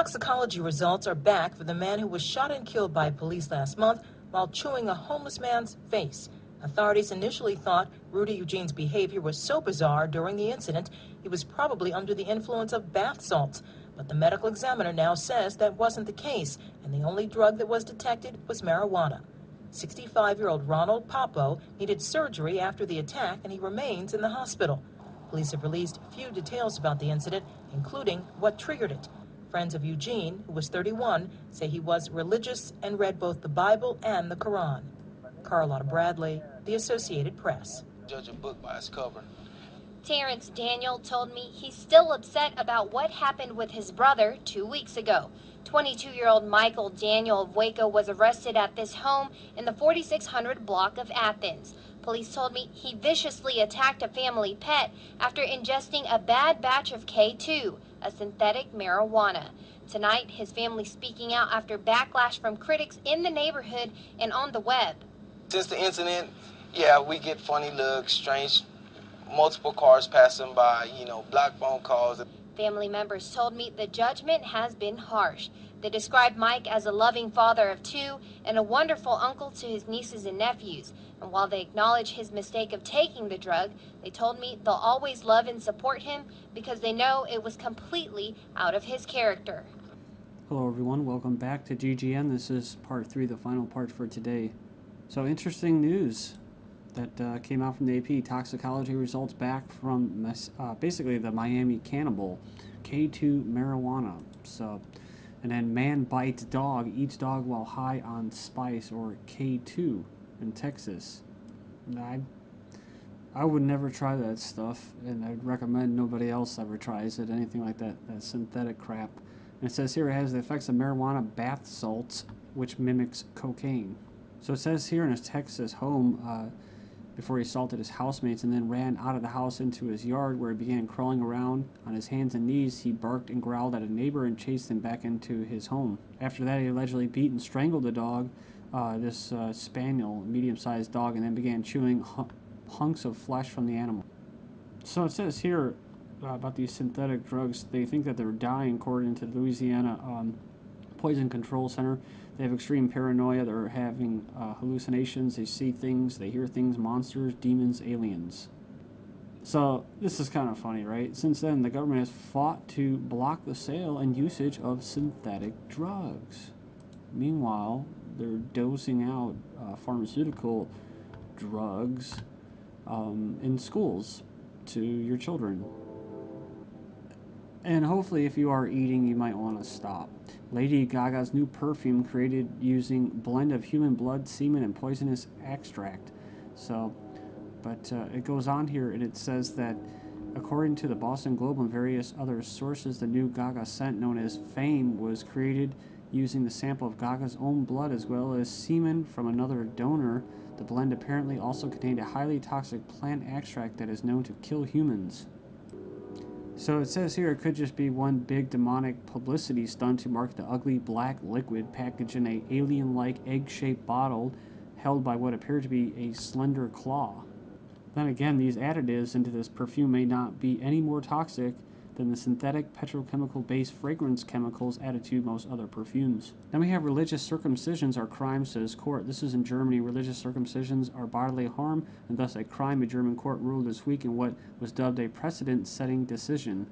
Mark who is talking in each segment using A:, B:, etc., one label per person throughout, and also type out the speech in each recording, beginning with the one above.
A: Toxicology results are back for the man who was shot and killed by police last month while chewing a homeless man's face. Authorities initially thought Rudy Eugene's behavior was so bizarre during the incident he was probably under the influence of bath salts. But the medical examiner now says that wasn't the case, and the only drug that was detected was marijuana. 65-year-old Ronald Papo needed surgery after the attack, and he remains in the hospital. Police have released few details about the incident, including what triggered it. Friends of Eugene, who was 31, say he was religious and read both the Bible and the Quran. Carlotta Bradley, The Associated Press.
B: Judge a book by its cover.
C: Terrence Daniel told me he's still upset about what happened with his brother 2 weeks ago. 22-year-old Michael Daniel of Waco was arrested at this home in the 4600 block of Athens. Police told me he viciously attacked a family pet after ingesting a bad batch of K2, a synthetic marijuana. Tonight, his family speaking out after backlash from critics in the neighborhood and on the web.
B: Since the incident, we get funny looks, strange, multiple cars passing by, black phone calls.
C: Family members told me the judgment has been harsh. They described Mike as a loving father of two and a wonderful uncle to his nieces and nephews. And while they acknowledge his mistake of taking the drug, they told me they'll always love and support him because they know it was completely out of his character.
D: Hello everyone, welcome back to GGN. This is part 3, the final part for today. So interesting news that came out from the AP. Toxicology results back from basically the Miami cannibal, K2 marijuana. So, and then man bites dog, eats dog while high on spice, or K2 in Texas. And I would never try that stuff, and I'd recommend nobody else ever tries it, anything like that synthetic crap. And it says here it has the effects of marijuana bath salts, which mimics cocaine. So it says here in his Texas home, before he assaulted his housemates and then ran out of the house into his yard where he began crawling around on his hands and knees. He barked and growled at a neighbor and chased him back into his home. After that, he allegedly beat and strangled the dog, this spaniel, medium-sized dog, and then began chewing hunks of flesh from the animal. So it says here about these synthetic drugs, they think that they're dying, according to the Louisiana Poison Control Center. They have extreme paranoia. They're having hallucinations. They see things. They hear things. Monsters, demons, aliens. So this is kind of funny, right? Since then, the government has fought to block the sale and usage of synthetic drugs. Meanwhile, they're dosing out pharmaceutical drugs in schools to your children. And hopefully, if you are eating, you might want to stop. Lady Gaga's new perfume created using blend of human blood, semen, and poisonous extract. So, but it goes on here, and it says that according to the Boston Globe and various other sources, the new Gaga scent, known as Fame, was created using the sample of Gaga's own blood as well as semen from another donor. The blend apparently also contained a highly toxic plant extract that is known to kill humans. So it says here it could just be one big demonic publicity stunt to market the ugly black liquid packaged in a alien-like egg-shaped bottle held by what appeared to be a slender claw. Then again, these additives into this perfume may not be any more toxic than the synthetic petrochemical-based fragrance chemicals added to most other perfumes. Then we have religious circumcisions are crimes, says court. This is in Germany. Religious circumcisions are bodily harm and thus a crime. A German court ruled this week in what was dubbed a precedent-setting decision.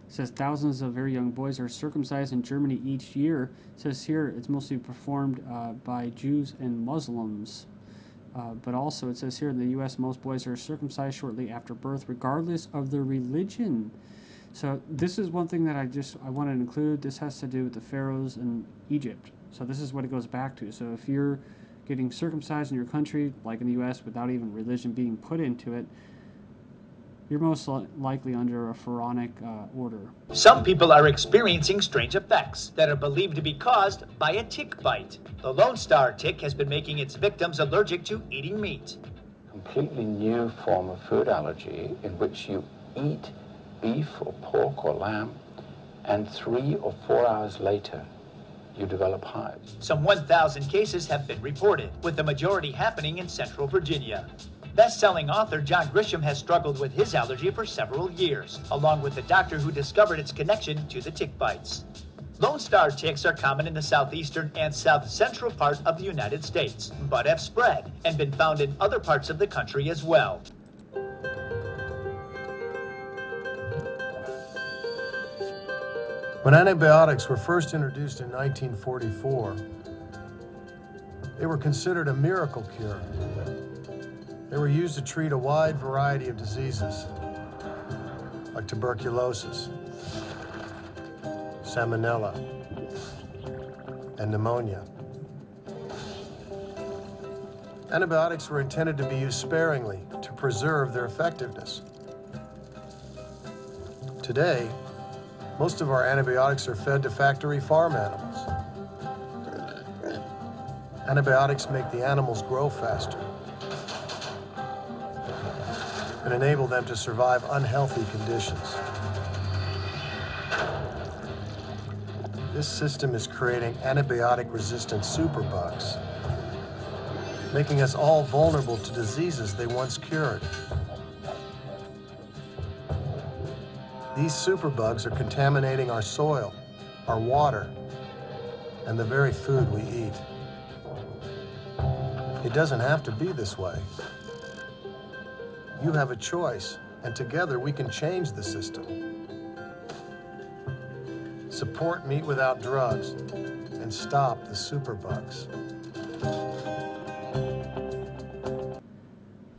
D: It says thousands of very young boys are circumcised in Germany each year. It says here it's mostly performed by Jews and Muslims. But also it says here in the U.S. most boys are circumcised shortly after birth regardless of their religion. So this is one thing that I want to include. This has to do with the pharaohs in Egypt. So this is what it goes back to. So if you're getting circumcised in your country, like in the U.S., without even religion being put into it, you're most likely under a pharaonic order.
E: Some people are experiencing strange effects that are believed to be caused by a tick bite. The Lone Star tick has been making its victims allergic to eating meat.
F: Completely new form of food allergy in which you eat beef or pork or lamb, and 3 or 4 hours later, you develop hives.
E: Some 1,000 cases have been reported, with the majority happening in Central Virginia. Best-selling author John Grisham has struggled with his allergy for several years, along with the doctor who discovered its connection to the tick bites. Lone Star ticks are common in the southeastern and south central part of the United States, but have spread and been found in other parts of the country as well.
G: When antibiotics were first introduced in 1944, they were considered a miracle cure. They were used to treat a wide variety of diseases, like tuberculosis, salmonella, and pneumonia. Antibiotics were intended to be used sparingly to preserve their effectiveness. Today, most of our antibiotics are fed to factory farm animals. Antibiotics make the animals grow faster and enable them to survive unhealthy conditions. This system is creating antibiotic-resistant superbugs, making us all vulnerable to diseases they once cured. These superbugs are contaminating our soil, our water, and the very food we eat. It doesn't have to be this way. You have a choice, and together we can change the system. Support Meat Without Drugs and stop the superbugs.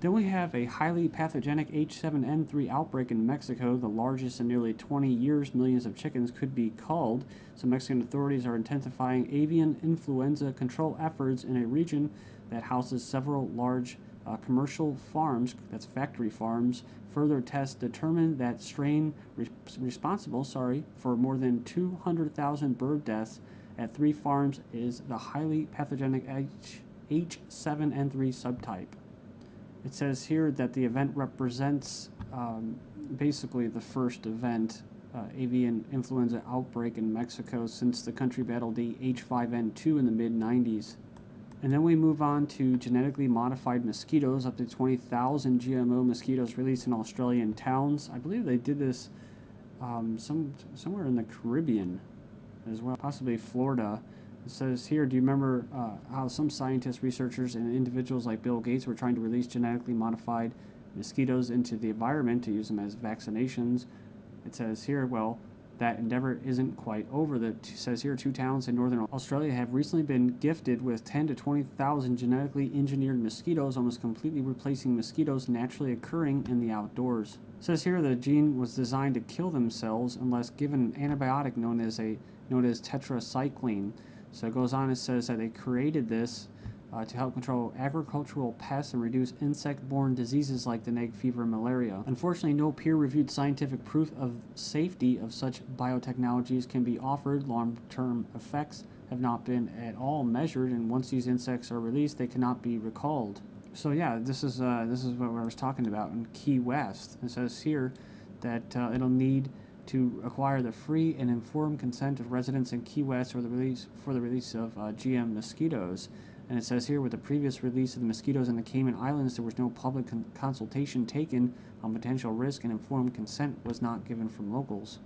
D: Then we have a highly pathogenic H7N3 outbreak in Mexico, the largest in nearly 20 years. Millions of chickens could be culled. So Mexican authorities are intensifying avian influenza control efforts in a region that houses several large commercial farms, that's factory farms. Further tests determined that strain responsible for more than 200,000 bird deaths at 3 farms is the highly pathogenic H7N3 subtype. It says here that the event represents basically the first event, avian influenza outbreak in Mexico since the country battled the H5N2 in the mid-90s. And then we move on to genetically modified mosquitoes. Up to 20,000 GMO mosquitoes released in Australian towns. I believe they did this somewhere in the Caribbean as well, possibly Florida. It says here, do you remember how some scientists, researchers, and individuals like Bill Gates were trying to release genetically modified mosquitoes into the environment to use them as vaccinations? It says here, well, that endeavor isn't quite over. It says here 2 towns in northern Australia have recently been gifted with 10 to 20,000 genetically engineered mosquitoes, almost completely replacing mosquitoes naturally occurring in the outdoors. It says here the gene was designed to kill themselves unless given an antibiotic known as tetracycline. So it goes on and says that they created this to help control agricultural pests and reduce insect-borne diseases like dengue fever and malaria. Unfortunately, no peer-reviewed scientific proof of safety of such biotechnologies can be offered. Long-term effects have not been at all measured, and once these insects are released, they cannot be recalled. So yeah, this is what I was talking about in Key West. It says here that it'll need to acquire the free and informed consent of residents in Key West for the release of GM mosquitoes. And it says here, with the previous release of the mosquitoes in the Cayman Islands, there was no public consultation taken on potential risk, and informed consent was not given from locals.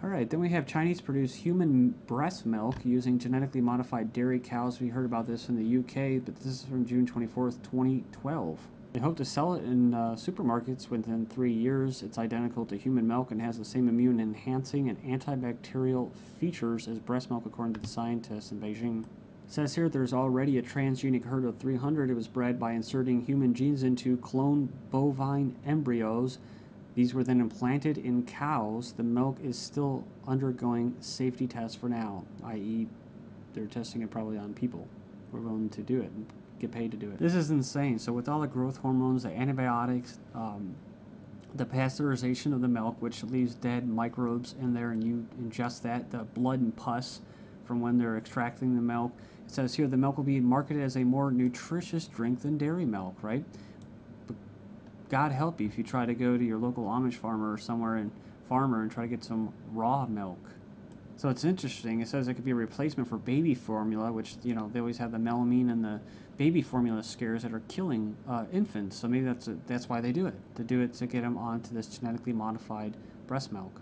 D: Alright, then we have Chinese produce human breast milk using genetically modified dairy cows. We heard about this in the UK, but this is from June 24th, 2012. They hope to sell it in supermarkets within 3 years. It's identical to human milk and has the same immune-enhancing and antibacterial features as breast milk, according to the scientists in Beijing. It says here there's already a transgenic herd of 300. It was bred by inserting human genes into clone bovine embryos. These were then implanted in cows. The milk is still undergoing safety tests for now, i.e. they're testing it probably on people who are willing to do it and get paid to do it. This is insane. So with all the growth hormones, the antibiotics, the pasteurization of the milk, which leaves dead microbes in there, and you ingest that, the blood and pus from when they're extracting the milk. It says here the milk will be marketed as a more nutritious drink than dairy milk, right? But God help you if you try to go to your local Amish farmer or somewhere and try to get some raw milk. So it's interesting. It says it could be a replacement for baby formula, which, you know, they always have the melamine and the baby formula scares that are killing infants. So maybe that's why they do it, to get them onto this genetically modified breast milk.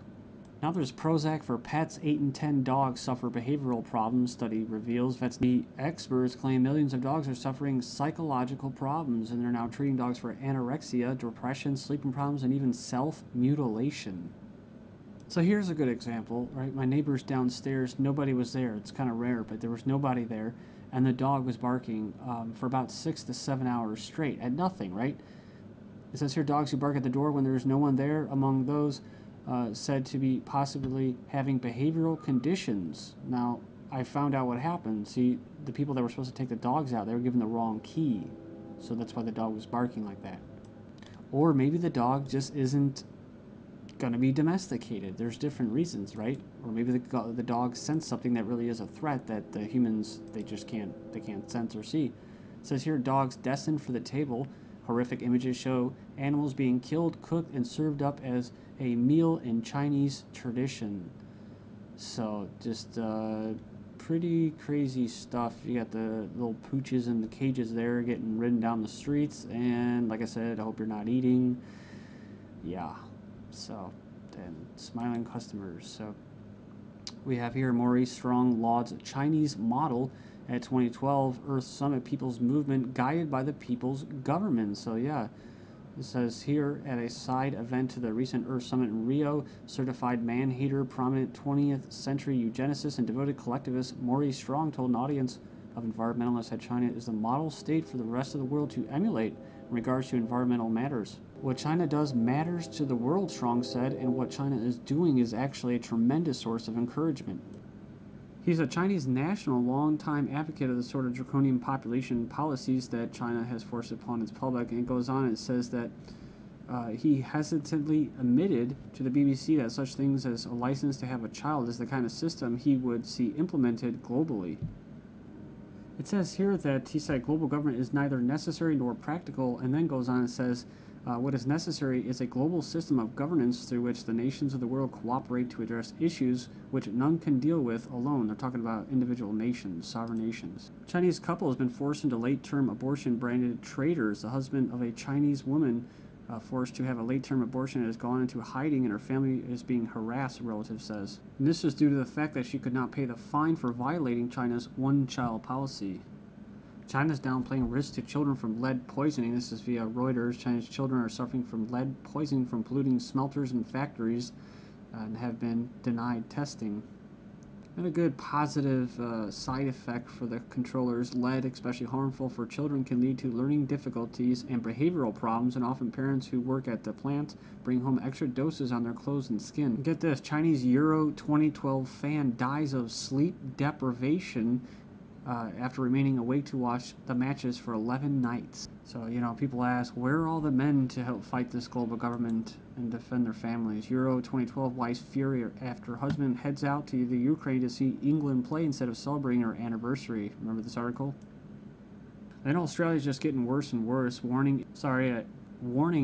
D: Now there's Prozac for pets. 8 in 10 dogs suffer behavioral problems, study reveals. The experts claim millions of dogs are suffering psychological problems, and they're now treating dogs for anorexia, depression, sleeping problems, and even self-mutilation. So here's a good example, right? My neighbor's downstairs, nobody was there. It's kind of rare, but there was nobody there, and the dog was barking for about 6 to 7 hours straight at nothing, right? It says here, dogs who bark at the door when there's no one there, among those said to be possibly having behavioral conditions. Now, I found out what happened. See, the people that were supposed to take the dogs out, they were given the wrong key. So that's why the dog was barking like that. Or maybe the dog just isn't going to be domesticated. There's different reasons, right? Or maybe the dog sensed something that really is a threat that the humans, they can't sense or see. It says here, dogs destined for the table. Horrific images show animals being killed, cooked, and served up as a meal in Chinese tradition. So just pretty crazy stuff. You got the little pooches in the cages there getting ridden down the streets, and like I said, I hope you're not eating. Yeah. So, and smiling customers. So we have here Maurice Strong lauds Chinese model at 2012 Earth Summit People's Movement guided by the people's government. So yeah, it says here, at a side event to the recent Earth Summit in Rio, certified man-hater, prominent 20th century eugenicist and devoted collectivist Maurice Strong told an audience of environmentalists that China is the model state for the rest of the world to emulate in regards to environmental matters. What China does matters to the world, Strong said, and what China is doing is actually a tremendous source of encouragement. He's a Chinese national, long-time advocate of the sort of draconian population policies that China has forced upon its public, and it goes on and it says that he hesitantly admitted to the BBC that such things as a license to have a child is the kind of system he would see implemented globally. It says here that he said global government is neither necessary nor practical, and then goes on and says what is necessary is a global system of governance through which the nations of the world cooperate to address issues which none can deal with alone. They're talking about individual nations, sovereign nations. A Chinese couple has been forced into late-term abortion branded traitors. The husband of a Chinese woman forced to have a late-term abortion has gone into hiding, and her family is being harassed, a relative says. And this is due to the fact that she could not pay the fine for violating China's one-child policy. China's downplaying risk to children from lead poisoning. This is via Reuters. China's children are suffering from lead poisoning from polluting smelters and factories and have been denied testing. And a good positive side effect for the controllers, lead, especially harmful for children, can lead to learning difficulties and behavioral problems, and often parents who work at the plant bring home extra doses on their clothes and skin. Get this, Chinese Euro 2012 fan dies of sleep deprivation after remaining awake to watch the matches for 11 nights. So, you know, people ask, where are all the men to help fight this global government and defend their families? Euro 2012 wife's fury after husband heads out to the Ukraine to see England play instead of celebrating her anniversary. Remember this article? Then Australia's just getting worse and worse. Warning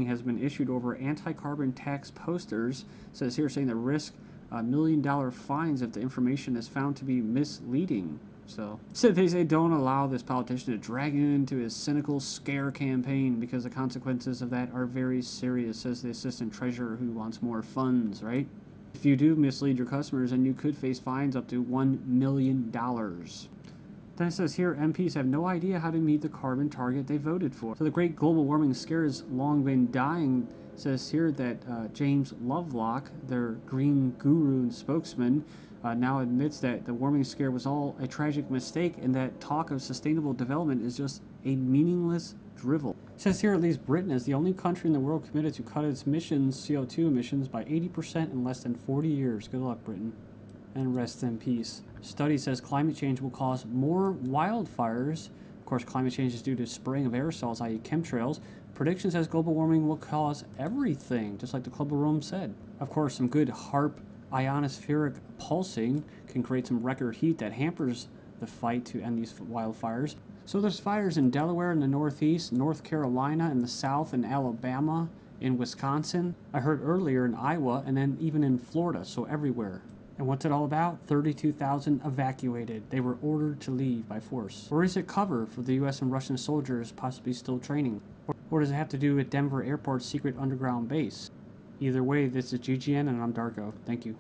D: has been issued over anti-carbon tax posters. It says here saying that risk $1 million fines if the information is found to be misleading. So they say don't allow this politician to drag you into his cynical scare campaign because the consequences of that are very serious, says the assistant treasurer who wants more funds, right? If you do mislead your customers, then you could face fines up to $1 million. Then it says here, MPs have no idea how to meet the carbon target they voted for. So the great global warming scare has long been dying. It says here that James Lovelock, their green guru and spokesman, now admits that the warming scare was all a tragic mistake and that talk of sustainable development is just a meaningless drivel. It says here at least Britain is the only country in the world committed to cut its CO2 emissions by 80% in less than 40 years. Good luck, Britain. And rest in peace. Study says climate change will cause more wildfires. Of course, climate change is due to spraying of aerosols, i.e. chemtrails. Prediction says global warming will cause everything, just like the Club of Rome said. Of course, some good HAARP ionospheric pulsing can create some record heat that hampers the fight to end these wildfires. So there's fires in Delaware in the northeast, North Carolina in the south, and Alabama, in Wisconsin. I heard earlier in Iowa, and then even in Florida, so everywhere. And what's it all about? 32,000 evacuated. They were ordered to leave by force. Or is it cover for the US and Russian soldiers possibly still training? Or does it have to do with Denver Airport's secret underground base? Either way, this is GGN and I'm Darko. Thank you.